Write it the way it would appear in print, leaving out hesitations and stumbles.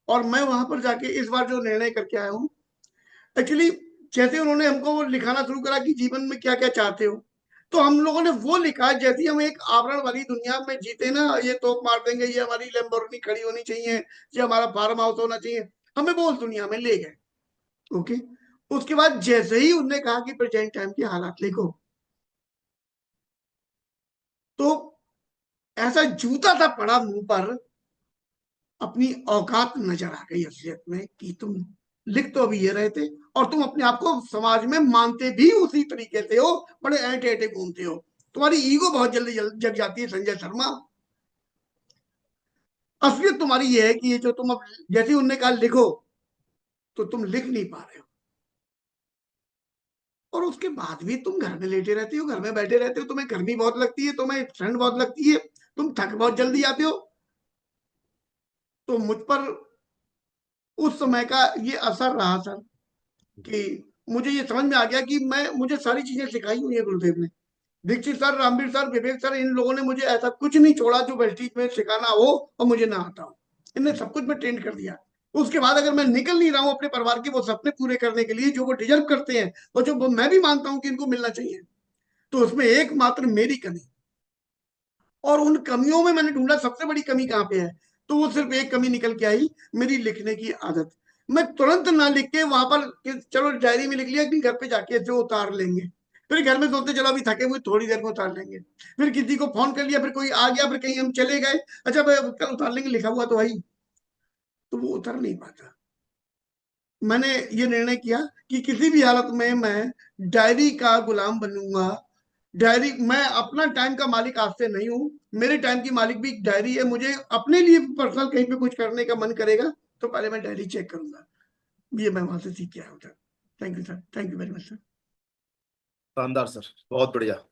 और मैं वहां पर जाके इस बार जो निर्णय करके आया हूँ, एक्चुअली जैसे उन्होंने हमको वो लिखाना शुरू करा कि जीवन में क्या क्या चाहते हो, तो हम लोगों ने वो लिखा जैसे ही हम एक आवरण वाली दुनिया में जीते ना, ये तोप मार देंगे, ये हमारी लैम्बोर्गिनी खड़ी होनी चाहिए, ये हमारा फार्म हाउस होना चाहिए, हमें वो उस दुनिया में ले गए। ओके। उसके बाद जैसे ही उन्होंने कहा कि प्रेजेंट टाइम के हालात लिखो, तो ऐसा जूता था पड़ा मुंह पर, अपनी औकात नजर आ गई असलियत में कि तुम लिख तो अभी ये रहे थे, और तुम अपने आप को समाज में मानते भी उसी तरीके से हो, बड़े ऐटे ऐटे घूमते हो, तुम्हारी ईगो बहुत जल्दी जग जाती है संजय शर्मा। असलियत तुम्हारी ये है कि ये जो तुम अब जैसे उनने कहा लिखो, तो तुम लिख नहीं पा रहे हो, और उसके बाद भी तुम घर में लेटे रहते हो, घर में बैठे रहते हो, तुम्हें गर्मी बहुत लगती है, तुम्हें ठंड बहुत लगती है, तुम थक बहुत जल्दी आते हो। तो मुझ पर उस समय का ये असर रहा सर, कि मुझे ये समझ में आ गया कि मैं मुझे सारी चीजें सिखाई हुई है गुरुदेव ने, दीक्षित सर, रामवीर सर, विवेक सर, इन लोगों ने मुझे ऐसा कुछ नहीं छोड़ा जो वेस्टीज में सिखाना हो और मुझे ना आता हो। इनने सब कुछ मैं ट्रेंड कर दिया। उसके बाद अगर मैं निकल नहीं रहा हूं अपने परिवार के वो सपने पूरे करने के लिए जो वो डिजर्व करते हैं, और जो मैं भी मानता हूं कि इनको मिलना चाहिए, तो उसमें एकमात्र मेरी कमी, और उन कमियों में मैंने ढूंढा सबसे बड़ी कमी कहाँ पे है, तो वो सिर्फ एक कमी निकल के आई, मेरी लिखने की आदत। मैं तुरंत ना लिख के वहां पर चलो डायरी में लिख लिया कि घर पे जाके जो उतार लेंगे, फिर घर में सोचते चलो अभी थके हुए थोड़ी देर में उतार लेंगे, फिर किसी को फोन कर लिया, फिर कोई आ गया, फिर कहीं हम चले गए, अच्छा भाई कल उतार लेंगे, लिखा हुआ तो भाई, तो वो उतर नहीं पाता। मैंने ये निर्णय किया कि किसी भी हालत में मैं डायरी का गुलाम बनूंगा। डायरी, मैं अपना टाइम का मालिक आज से नहीं हूँ, मेरे टाइम की मालिक भी डायरी है। मुझे अपने लिए पर्सनल कहीं पे कुछ करने का मन करेगा, तो पहले मैं डायरी चेक करूंगा। ये मैं वहां से सीख के आया हूँ sir. Thank you sir, thank you very much sir. शानदार सर, बहुत बढ़िया।